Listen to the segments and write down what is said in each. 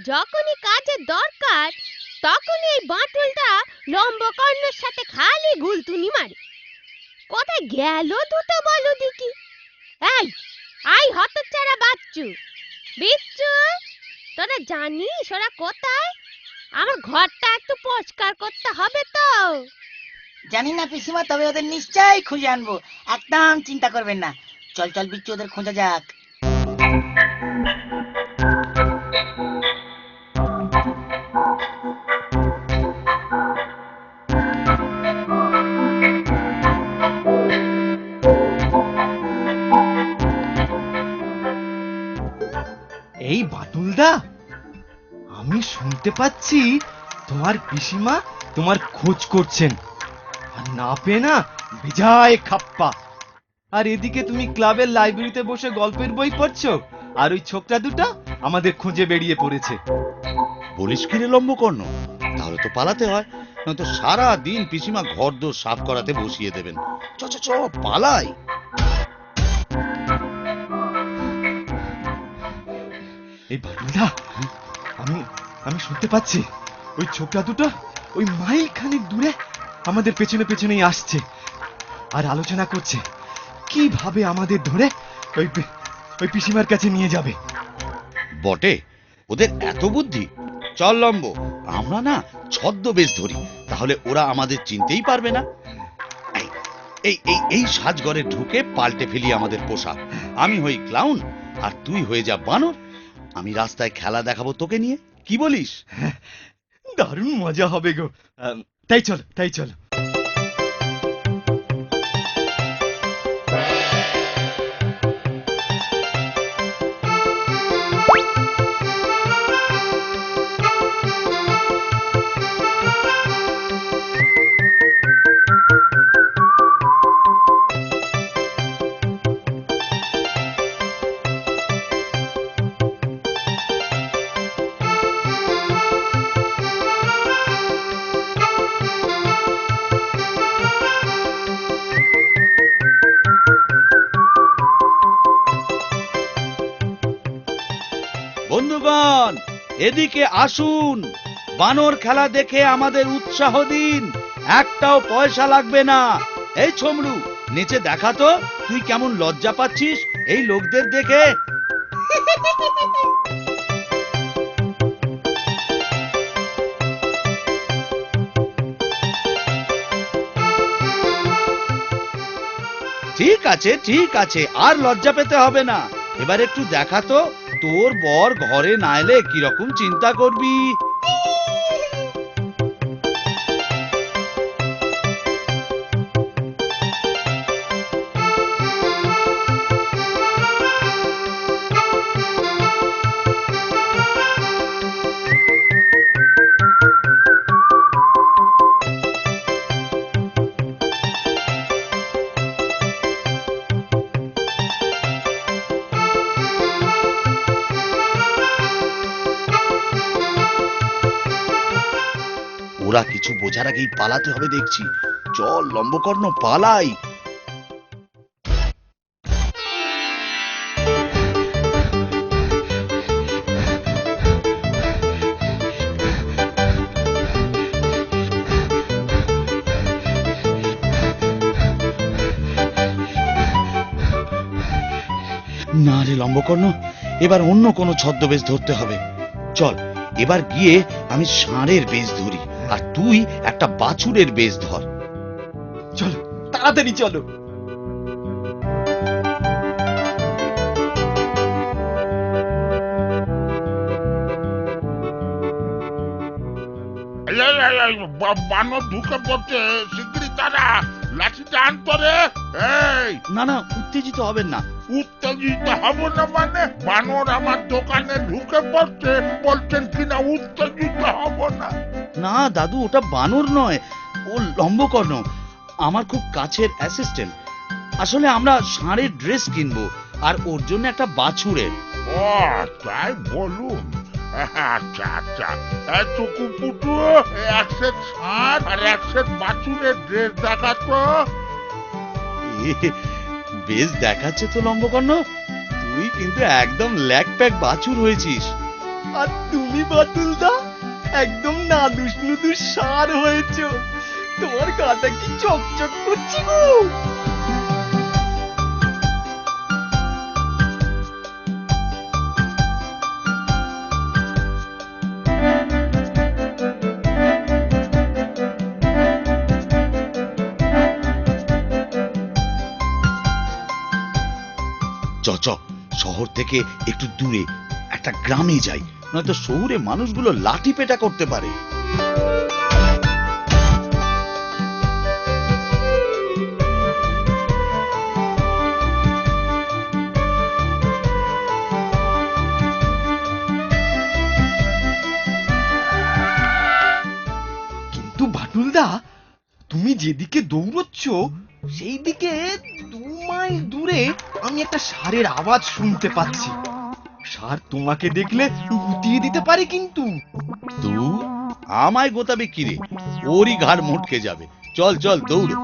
যখনই কাজের দরকার তখনই এই বাঁটুলটা লম্বকর্ণের সাথে খালি গুলতুনি মারে। কোথায় গেল দুটো বলো দেখি। এই আই হতচ্ছাড়া বাচ্চু, বিচ্ছু, তোরা জানিস ওরা কোথায়? আমার ঘরটা একটু পরিষ্কার করতে হবে তো। জানি না পিসিমা, তবে ওদের নিশ্চয়ই খুঁজে আনবো, একদম চিন্তা করবেন না। চল চল বিচ্ছু, ওদের খোঁজা যাক। এই বাটুলদা, আমি শুনতে পাচ্ছি তোমার পিসিমা তোমার খোঁজ করছেন, আর না পেয়ে না বেজায় খাপ্পা। আর এদিকে তুমি ক্লাবের লাইব্রেরিতে বসে গল্পের বই পড়ছো, আর ওই ছোকরা দুটা আমাদের খোঁজে বেরিয়ে পড়েছে। বলিস কি রে লম্বকর্ণ, তাহলে তো পালাতে হয়, নয়তো সারা দিন পিসিমা ঘর দোর সাফ করাতে বসিয়ে দেবেন। চ চ চ পালাই। এই বাটুলদা, আমি আমি শুনতে পাচ্ছি ওই ছোকরা দুটো ওই মাইল খানিক দূরে আমাদের পেছনে পেছনেই আসছে, আর আলোচনা করছে কিভাবে আমাদের ধরে ওই পিসিমার কাছে নিয়ে যাবে। বটে, ওদের এত বুদ্ধি। চল লম্ব, আমরা না ছদ্মবেশ ধরি, তাহলে ওরা আমাদের চিনতেই পারবে না। এই এই এই এই সাজঘরে ঢুকে পাল্টে ফেলি আমাদের পোশাক। আমি হই ক্লাউন আর তুই হয়ে যা বানর। আমি রাস্তায় খেলা দেখাবো তোকে নিয়ে, কি বলিস? দারুণ মজা হবে গো। তাই চলো, তাই চলো। বন্ধুগণ, এদিকে আসুন, বানর খেলা দেখে আমাদের উৎসাহ দিন, একটাও পয়সা লাগবে না। এই ছোমরু, নিচে দেখা তো তুই কেমন লজ্জা পাচ্ছিস এই লোকদের দেখে। ঠিক আছে ঠিক আছে, আর লজ্জা পেতে হবে না। এবার একটু দেখা তো তোর বর ঘরে না এলে কিরকম চিন্তা করবি। ওরা কিছু বোঝার আগেই পালাতে হবে দেখছি। চল লম্বকর্ণ, পালাই। না রে লম্বকর্ণ, এবার অন্য কোনো ছদ্মবেশ ধরতে হবে। চল, এবার গিয়ে আমি ষাঁড়ের বেশ ধরি, আর তুই একটা বাছুরের বেশ ধর। চলো, তাড়াতাড়ি চলো। বানর ঢুকে পড়ছে, শিগগিরই তারা লাঠিটা আনতো রে। এই না না, উত্তেজিত হবেন না। উত্তেজিত হব না মানে? বানর আমার দোকানে ঢুকে পড়ছে, বলছেন কিনা উত্তেজিত হব না? না দাদু, ওটা বানর নয়, ও লম্বকর্ণ, আমার খুব কাছের অ্যাসিস্ট্যান্ট। আসলে আমরা ষাঁড়ের ড্রেস কিনবো, আর ওর জন্য একটা বাছুরের। ও তাই বলুন। আচ্ছা আচ্ছা, এতটুকু পুটু, এক সেট ষাঁড় আর এক সেট বাছুরের ড্রেস দেখাতো। বেশ দেখাচ্ছে তো লম্বকর্ণ, তুই কিন্তু একদম ল্যাক প্যাক বাছুর হয়েছিস। আর তুমি সত্যি বাতুলদা একদম নাদুস নুদুস সার হয়েছে। তোমার গাটা কি চকচক করছে গো। চ চ, শহর থেকে একটু দূরে একটা গ্রামে যাই, নয়তো শহুরে মানুষগুলো লাঠি পেটা করতে পারে। কিন্তু বাটুলদা, তুমি যেদিকে দৌড়চ্ছ সেই দিকে 2 মাইল দূরে আমি একটা ষাঁড়ের আওয়াজ শুনতে পাচ্ছি। ষাঁড় তোমাকে দেখলে গুতিয়ে দিতে পারে কিন্তু। তুই আমায় গোতাবে কিরে? ওরই ঘাড় মুটকে যাবে। চল চল দৌড়।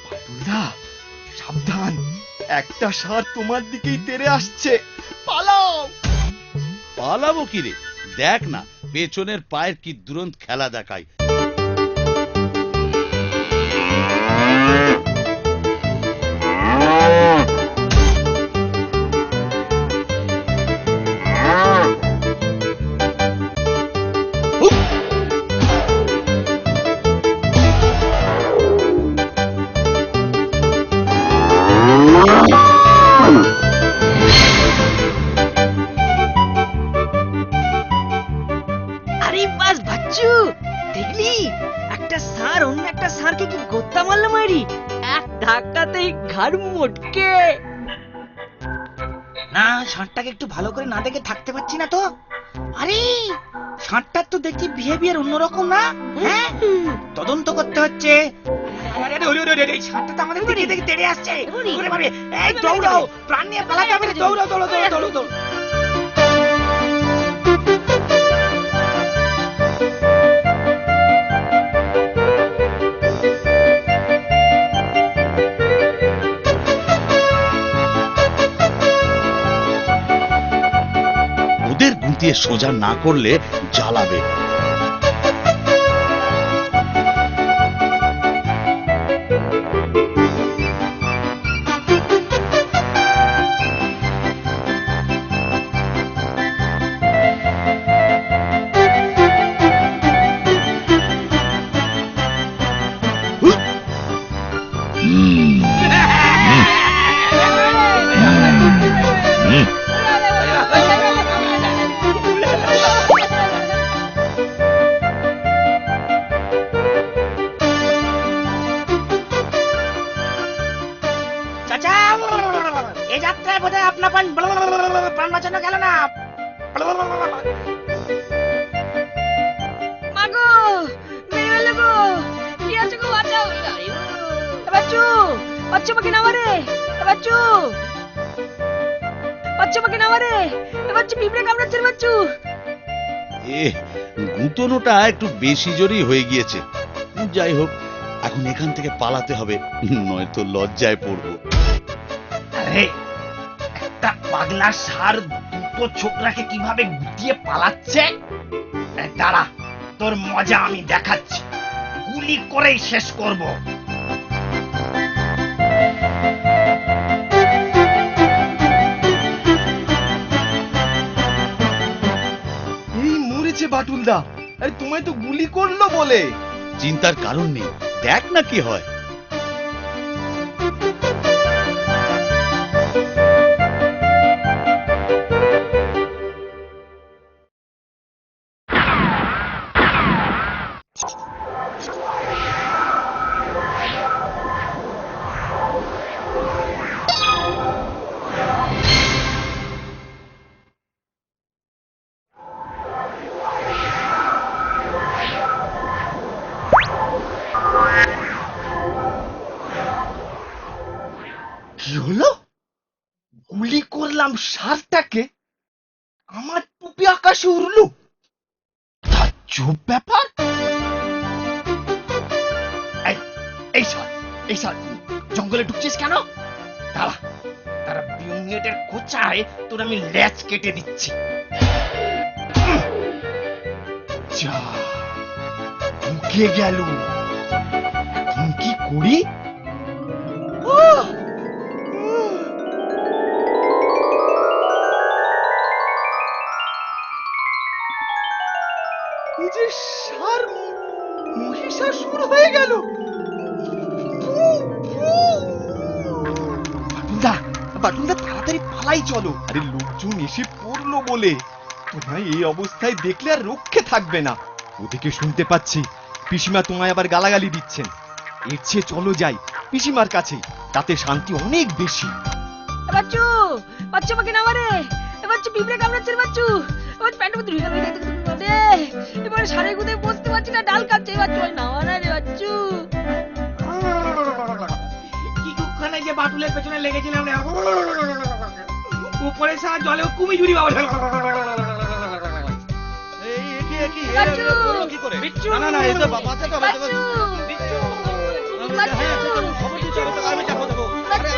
বাটুলদা সাবধান, একটা ষাঁড় তোমার দিকেই তেড়ে আসছে, পালাও। পালাবো কিরে? দেখ না পেছনের পায়ের কি দুরন্ত খেলা দেখায়। আরে বাস বাচ্চু, দেখলি একটা ষাঁড় অন্য একটা ষাঁড়কে কি গোত্তা মারলো মারি, এক ধাক্কাতেই ঘাড় মোটকে। না, ষাঁড়টাকে একটু ভালো করে না দেখে থাকতে পারছি না তো। আরে ষাঁড়টার তো দেখছি বিহেভিয়ার অন্যরকম না। হ্যাঁ, তদন্ত করতে হচ্ছে। আরে আরে ওরে ওরে ওরে, ষাঁড়টা তো আমাদের দিকে দেখে তেড়ে আসছে। ওরে বাবা, এই দৌড়াও, প্রাণ নিয়ে পালাতে হবে, দৌড়াও দৌড়াও দৌড়াও দৌড়াও দৌড়াও। ওদের গুঁতিয়ে সোজা না করলে জ্বালাবে। চাচা, এই যাত্রায় বোধহয় আপনার প্রাণ বাঁচানো গেল না। মাগো, মেরে ফেললো গো, কি আছে গো, বাঁচাও। বাচ্চু, বাচ্চু আমাকে নামা রে, বাচ্চু, বাচ্চু আমাকে নামা রে, বাচ্চু পিঁপড়ে কামড়াচ্ছে রে বাচ্চু। এ গুঁতোনোটা একটু বেশি জোরেই হয়ে গিয়েছে। যাই হোক, এখন এখান থেকে পালাতে হবে, নয়তো লজ্জায় পড়বো। আরে একটা পাগলা ষাঁড় দুটো ছোকরাকে কিভাবে গুটিয়ে পালাচ্ছে, দাঁড়া তোর মজা আমি দেখাচ্ছি, গুলি করেই শেষ করব। এই মরেছে বাটুলদা, আরে তোমায় তো গুলি করলো বলে। চিন্তার কারণ নেই, দেখ না কি হয়। দিলাম ষাঁড়টাকে, আমার টুপি আকাশে উড়লো। তাজ্জব ব্যাপার। এই ষাঁড় জঙ্গলে ঢুকছিস কেন? দাঁড়া তারা বিউনিটের কোচায় তোর আমি ল্যাচ কেটে দিচ্ছি। যা ঢুকে গেল, এখন কি করি? এই যে ষাঁড় মহিষাসুর হয়ে গেল। বাটুলদা তাড়াতাড়ি পালাই চলো। আরে লোকজন এসে পড়লো বলে তোমায় এই অবস্থায় দেখলে আর রক্ষে থাকবে না। ওদিকে শুনতে পাচ্ছি পিসিমা তোমায় আবার গালাগালি দিচ্ছেন। এর চেয়ে চলো যাই পিসিমার কাছে, তাতে শান্তি অনেক বেশি। বাচ্চু বাচ্চু আমাকে নামা রে। বাচ্চু পিঁপড়ে কামড়াচ্ছে রে বাচ্চু। আমার প্যান্টের মধ্যে ঢুকে গেল রে। এবারে সারে গুদে বসতে পারছি না, ডাল কাটছে বাচ্চু। নামা না রে বাচ্চু। কি দুঃখানে যে বাটুলের পেছনে লেগেছিলাম রে। উপরে সারা জলে কুমি জুড়ি বাবা। বাচ্চু কি করে? বিচ্ছু। না এসে বাঁচাতে হবে। বাচ্চু খবর দিচ্ছি, আমি যাবো। আরে